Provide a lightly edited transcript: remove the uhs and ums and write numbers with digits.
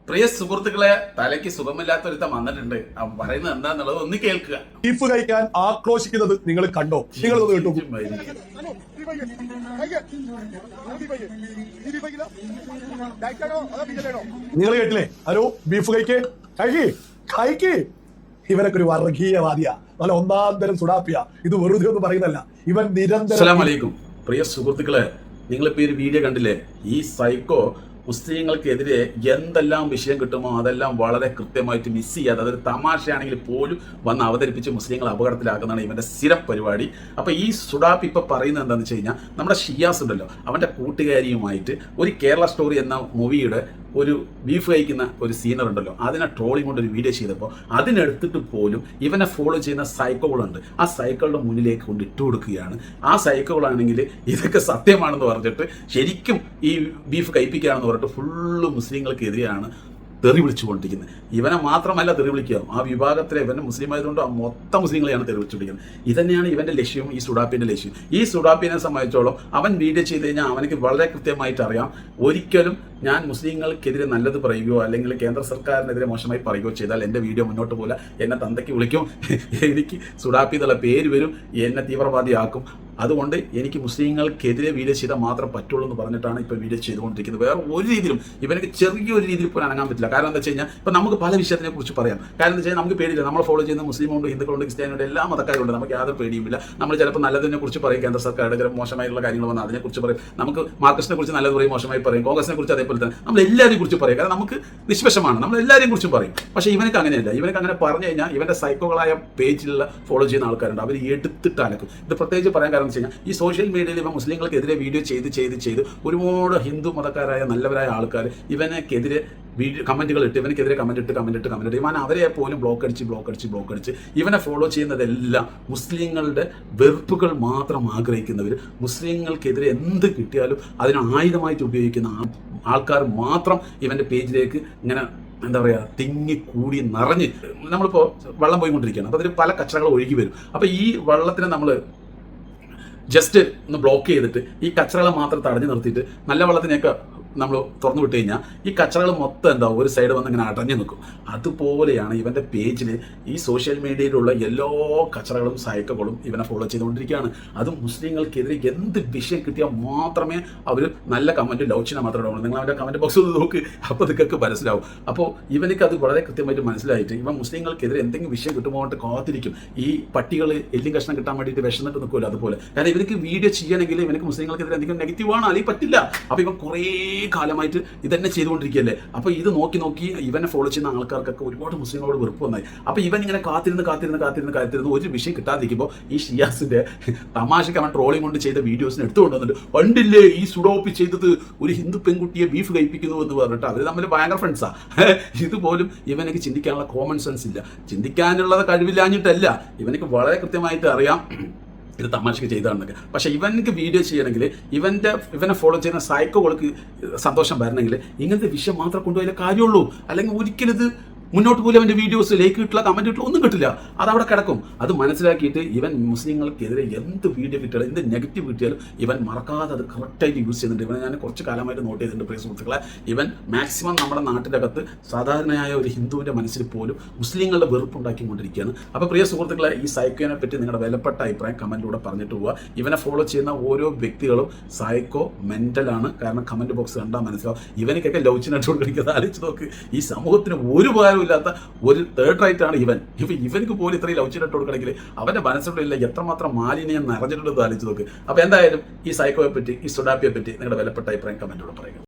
പ്രിയ സുഹൃത്തുക്കളെ, തലയ്ക്ക് സുഖമില്ലാത്തൊരുത്തം വന്നിട്ടുണ്ട്. അവൻ പറയുന്നത് എന്താന്നുള്ളത് ഒന്ന് കേൾക്കുക. ബീഫ് കഴിക്കാൻ ആക്രോശിക്കുന്നത് നിങ്ങൾ കണ്ടോ? നിങ്ങൾ കേട്ടു. നിങ്ങൾ കേട്ടില്ലേ? ഹലോ, ബീഫ് കഴിക്ക്. ഇവനൊക്കെ ഒരു വർഗീയവാദിയാ, നല്ല ഒന്നാം തരം സുഡാപ്പിയ. ഇത് വെറുതെ ഒന്നും പറയുന്നല്ല, ഇവൻ നിരന്തരം. അസ്സലാമു അലൈക്കും പ്രിയ സുഹൃത്തുക്കളെ, നിങ്ങളിപ്പോ ഈ വീഡിയോ കണ്ടില്ലേ? ഈ സൈക്കോ മുസ്ലിങ്ങൾക്കെതിരെ എന്തെല്ലാം വിഷയം കിട്ടുമോ അതെല്ലാം വളരെ കൃത്യമായിട്ട് മിസ് ചെയ്യാതെ, അതൊരു തമാശയാണെങ്കിൽ പോലും വന്ന് അവതരിപ്പിച്ച് മുസ്ലിങ്ങൾ അപകടത്തിലാക്കുന്നതാണ് ഇവന്റെ സ്ഥിരം പരിപാടി. അപ്പോൾ ഈ സുഡാപ്പ് ഇപ്പൊ പറയുന്നത് എന്താണെന്ന് വെച്ച് കഴിഞ്ഞാൽ, നമ്മുടെ ഷിയാസ് ഉണ്ടല്ലോ, അവന്റെ കൂട്ടുകാരിയുമായിട്ട് ഒരു കേരള സ്റ്റോറി എന്ന മൂവിയുടെ ഒരു ബീഫ് കഴിക്കുന്ന ഒരു സീനർ ഉണ്ടല്ലോ, അതിനെ ട്രോളിങ് കൊണ്ട് ഒരു വീഡിയോ ചെയ്തപ്പോൾ അതിനെടുത്തിട്ട് പോലും ഇവനെ ഫോളോ ചെയ്യുന്ന സൈക്കോകളുണ്ട്. ആ സൈക്കിളുടെ മുന്നിലേക്ക് കൊണ്ട് ഇട്ട് കൊടുക്കുകയാണ്. ആ സൈക്കോകളാണെങ്കിൽ ഇതൊക്കെ സത്യമാണെന്ന് പറഞ്ഞിട്ട് ശരിക്കും ഈ ബീഫ് കഴിപ്പിക്കുകയാണെന്ന് പറഞ്ഞിട്ട് ഫുള്ള് മുസ്ലിങ്ങൾക്കെതിരെയാണ് തെറി വിളിച്ചുകൊണ്ടിരിക്കുന്നത്. ഇവനെ മാത്രമല്ല തെറി വിളിക്കുക, ആ വിഭാഗത്തിലെ ഇവനെ മുസ്ലിം ആയതുകൊണ്ട് ആ മൊത്തം മുസ്ലിങ്ങളെയാണ് തെറി വിളിച്ചുകൊണ്ടിരിക്കുന്നത്. ഇതന്നെയാണ് ഇവന്റെ ലക്ഷ്യവും ഈ സുഡാപ്പിന്റെ ലക്ഷ്യം. ഈ സുഡാപ്പിനെ സംബന്ധിച്ചോളം അവൻ വീഡിയോ ചെയ്ത് കഴിഞ്ഞാൽ അവനക്ക് വളരെ കൃത്യമായിട്ട് അറിയാം, ഒരിക്കലും ഞാൻ മുസ്ലിങ്ങൾക്കെതിരെ നല്ലത് പറയുകയോ അല്ലെങ്കിൽ കേന്ദ്ര സർക്കാരിനെതിരെ മോശമായി പറയുകയോ ചെയ്താൽ എൻ്റെ വീഡിയോ മുന്നോട്ട് പോലെ എന്നെ തന്തയ്ക്ക് വിളിക്കും, എനിക്ക് സുഡാപ്പി എന്നുള്ള പേര് വരും, എന്നെ തീവ്രവാദിയാക്കും. അതുകൊണ്ട് എനിക്ക് മുസ്ലിങ്ങൾക്കെതിരെ വീഡിയോ ചെയ്താൽ മാത്രം പറ്റുള്ളൂ എന്ന് പറഞ്ഞിട്ടാണ് ഇപ്പോൾ വീഡിയോ ചെയ്തുകൊണ്ടിരിക്കുന്നത്. വേറെ ഒരു രീതിയിലും ഇവനക്ക് ചെറിയൊരു രീതിയിൽ പോലും അനങ്ങാൻ പറ്റില്ല. കാരണം എന്താ വെച്ച് കഴിഞ്ഞാൽ, ഇപ്പം നമുക്ക് പല വിഷയത്തിനെ കുറിച്ച് പറയാം. കാരണം എന്താ വെച്ചാൽ നമുക്ക് പേടിയില്ല. നമ്മൾ ഫോളോ ചെയ്യുന്ന മുസ്ലിമുണ്ട്, ഹിന്ദുക്കളുണ്ട്, ക്രിസ്ത്യാനിയുണ്ട്, എല്ലാ മതക്കാരുണ്ട്. നമുക്ക് യാതൊരു പേടിയുമില്ല. നമ്മൾ ചിലപ്പോൾ നല്ലതിനെ കുറിച്ച് പറയും, കേന്ദ്ര സർക്കാരുടെ ചില മോശമായിട്ടുള്ള കാര്യങ്ങൾ വന്നാൽ അതിനെക്കുറിച്ച് പറയും. നമുക്ക് മാർക്സിനെ കുറിച്ച് നല്ലത് പറയും, മോശമായി പറയും. കോൺഗ്രസിനെ കുറിച്ച് അതേപോലെ തന്നെ നമ്മൾ എല്ലാവരെയും കുറിച്ച് പറയും. കാരണം നമുക്ക് നിഷ്പക്ഷമാണ്, നമ്മൾ എല്ലാവരെയും കുറിച്ചും പറയും. പക്ഷേ ഇവനക്ക് അങ്ങനെയല്ല. ഇവനക്ക് അങ്ങനെ പറഞ്ഞു കഴിഞ്ഞാൽ ഇവന്റെ സൈക്കോകളായ പേജിലുള്ള ഫോളോ ചെയ്യുന്ന ആൾക്കാരുണ്ട്, അവർ എടുത്തിട്ട് അനക്കും. ഇത് പ്രത്യേകിച്ച് പറയാൻ കാരണം വെച്ച് കഴിഞ്ഞാൽ, ഈ സോഷ്യൽ മീഡിയയിൽ ഇവൻ മുസ്ലിങ്ങൾക്കെതിരെ വീഡിയോ ചെയ്ത് ഒരുപാട് ഹിന്ദു മതക്കാരായ നല്ലവരായ ആൾക്കാർ ഇവനക്കെതിരെ വീഡിയോ കമന്റുകൾ ഇട്ട്, ഇവനക്കെതിരെ കമന്റ് ഇട്ട് ഇവൻ അവരെ പോലും ബ്ലോക്ക് അടിച്ച് ഇവനെ ഫോളോ ചെയ്യുന്നതെല്ലാം മുസ്ലിങ്ങളുടെ വെറുപ്പുകൾ മാത്രം ആഗ്രഹിക്കുന്നവർ, മുസ്ലിങ്ങൾക്കെതിരെ എന്ത് കിട്ടിയാലും അതിന് ആയുധമായിട്ട് ഉപയോഗിക്കുന്ന ആൾക്കാർ മാത്രം ഇവന്റെ പേജിലേക്ക് ഇങ്ങനെ എന്താ പറയുക തിങ്ങിക്കൂടി നിറഞ്ഞ്, നമ്മളിപ്പോൾ വെള്ളം പോയിക്കൊണ്ടിരിക്കുകയാണ്. അപ്പോൾ അതിൽ പല കച്ചറകൾ ഒഴുകി വരും. അപ്പോൾ ഈ വെള്ളത്തിനെ നമ്മൾ ജസ്റ്റ് ഒന്ന് ബ്ലോക്ക് ചെയ്തിട്ട് ഈ കച്ചറകളെ മാത്രം തടഞ്ഞു നിർത്തിയിട്ട് നല്ല വെള്ളത്തിനെയൊക്കെ നമ്മൾ തുറന്നു വിട്ട് കഴിഞ്ഞാൽ ഈ കച്ചറകൾ മൊത്തം എന്താ ഒരു സൈഡ് വന്ന് ഇങ്ങനെ അടഞ്ഞു നിൽക്കും. അതുപോലെയാണ് ഇവൻ്റെ പേജിൽ ഈ സോഷ്യൽ മീഡിയയിലുള്ള എല്ലാ കച്ചറകളും സൈക്കകളും ഇവനെ ഫോളോ ചെയ്തുകൊണ്ടിരിക്കുകയാണ്. അതും മുസ്ലിങ്ങൾക്കെതിരെ എന്ത് വിഷയം കിട്ടിയാൽ മാത്രമേ അവർ നല്ല കമൻറ്റ് ലൗച്ചിനെ മാത്രമേ ഇടുള്ളൂ. നിങ്ങൾ അവൻ്റെ കമൻറ്റ് ബോക്സ് ഒന്ന് നോക്ക്, അപ്പോൾ ഇതൊക്കെ മനസ്സിലാവും. അപ്പോൾ ഇവനക്ക് അത് വളരെ കൃത്യമായിട്ട് മനസ്സിലായിട്ട് ഇവൻ മുസ്ലിങ്ങൾക്കെതിരെ എന്തെങ്കിലും വിഷയം കിട്ടുമ്പോൾ കൊണ്ട് കാത്തിരിക്കും. ഈ പട്ടികൾ എല്ലും കഷ്ണം കിട്ടാൻ വേണ്ടിയിട്ട് വിഷന്നിട്ട് നിൽക്കുമല്ലോ, അതുപോലെ. കാരണം ഇവർക്ക് വീഡിയോ ചെയ്യണമെങ്കിൽ ഇവനക്ക് മുസ്ലിങ്ങൾക്കെതിരെ എന്തെങ്കിലും നെഗറ്റീവാണ്, അല്ലെങ്കിൽ പറ്റില്ല. അപ്പോൾ ഇവൻ കുറേ കാലമായിട്ട് ഇതന്നെ ചെയ്തുകൊണ്ടിരിക്കുകയല്ലേ. അപ്പോൾ ഇത് നോക്കി ഇവനെ ഫോളോ ചെയ്യുന്ന ആൾക്കാർക്കൊക്കെ ഒരുപാട് മുസ്ലിങ്ങളോട് വെറുപ്പ് വന്നായി. അപ്പോൾ ഇവൻ ഇങ്ങനെ കാത്തിരുന്ന് ഒരു വിഷയം കിട്ടാതിരിക്കുമ്പോൾ ഈ ഷിയാസിന്റെ തമാശക്ക് അവൻ ട്രോളിംഗ് കൊണ്ട് ചെയ്ത വീഡിയോസിന് എടുത്തുകൊണ്ട് വന്നിട്ട്, പണ്ടില്ലേ ഈ സുഡോപ്പി ചെയ്തത് ഒരു ഹിന്ദു പെൺകുട്ടിയെ ബീഫ് കഴിപ്പിക്കുന്നു എന്ന് പറഞ്ഞിട്ട് അവർ തമ്മിൽ ഭയങ്കര ഫ്രണ്ട്സാ. ഇതുപോലും ഇവനക്ക് ചിന്തിക്കാനുള്ള കോമൺ സെൻസ് ഇല്ല. ചിന്തിക്കാനുള്ളത് കഴിവില്ലാഞ്ഞിട്ടല്ല, ഇവനക്ക് വളരെ കൃത്യമായിട്ട് അറിയാം ഇത് തമാശക്ക് ചെയ്തതാണെന്നൊക്കെ. പക്ഷേ ഇവനക്ക് വീഡിയോ ചെയ്യണമെങ്കിൽ ഇവനെ ഫോളോ ചെയ്യുന്ന സൈക്കോകൾക്ക് സന്തോഷം വരണമെങ്കിൽ ഇങ്ങനത്തെ വിഷയം മാത്രം കൊണ്ടുപോയാലേ കാര്യമുള്ളൂ. അല്ലെങ്കിൽ ഒരിക്കലും ഇത് മുന്നോട്ട് പോലും അവൻ്റെ വീഡിയോസ് ലൈക്ക് കിട്ടില്ല, കമൻറ്റ് കിട്ടില്ല, ഒന്നും കിട്ടില്ല. അതവിടെ കിടക്കും. അത് മനസ്സിലാക്കിയിട്ട് ഇവൻ മുസ്ലിങ്ങൾക്കെതിരെ എന്ത് വീഡിയോ കിട്ടിയാലും എന്ത് നെഗറ്റീവ് കിട്ടിയാലും ഇവൻ മറക്കാതെ അത് കറക്റ്റായിട്ട് യൂസ് ചെയ്യുന്നുണ്ട്. ഇവൻ ഞാൻ കുറച്ച് കാലമായിട്ട് നോട്ട് ചെയ്തിട്ടുണ്ട് പ്രിയ സുഹൃത്തുക്കളെ. ഇവൻ മാക്സിമം നമ്മുടെ നാട്ടിൻ്റെ അകത്ത് സാധാരണയായ ഒരു ഹിന്ദുവിൻ്റെ മനസ്സിൽ പോലും മുസ്ലിങ്ങളുടെ വെറുപ്പുണ്ടാക്കിക്കൊണ്ടിരിക്കുകയാണ്. അപ്പോൾ പ്രിയ സുഹൃത്തുക്കളെ, ഈ സൈക്കോനെ പറ്റി നിങ്ങളുടെ വിലപ്പെട്ട അഭിപ്രായം കമൻറ്റിലൂടെ പറഞ്ഞിട്ട് പോവുക. ഇവനെ ഫോളോ ചെയ്യുന്ന ഓരോ വ്യക്തികളും സൈക്കോ മെൻ്റലാണ്. കാരണം കമൻറ്റ് ബോക്സ് കണ്ടാൽ മനസ്സിലാവും. ഇവനക്കൊക്കെ ലൗച്ചിനായിട്ട് കളിക്കുന്നത് ആലോചിച്ച് നോക്ക്. ഈ സമൂഹത്തിന് ഒരു ഇല്ലാത്ത ഒരു തേർഡ് റൈറ്റ് ആണ് ഇവനക്ക് പോലും ഇത്രയും ലൗച്ചിട്ട് കൊടുക്കണമെങ്കിൽ അവന്റെ മനസ്സിലുള്ള എത്രമാത്രം മാലിന്യം നിറഞ്ഞിട്ടുണ്ടെന്ന് ആലോചിച്ച് നോക്ക്. അപ്പോൾ എന്തായാലും ഈ സൈക്കോയെ പറ്റി, ഈ സുഡാപ്പിയെ പറ്റി നിങ്ങളുടെ വിലപ്പെട്ട അഭിപ്രായം കമന്റിലൂടെ പറയുക.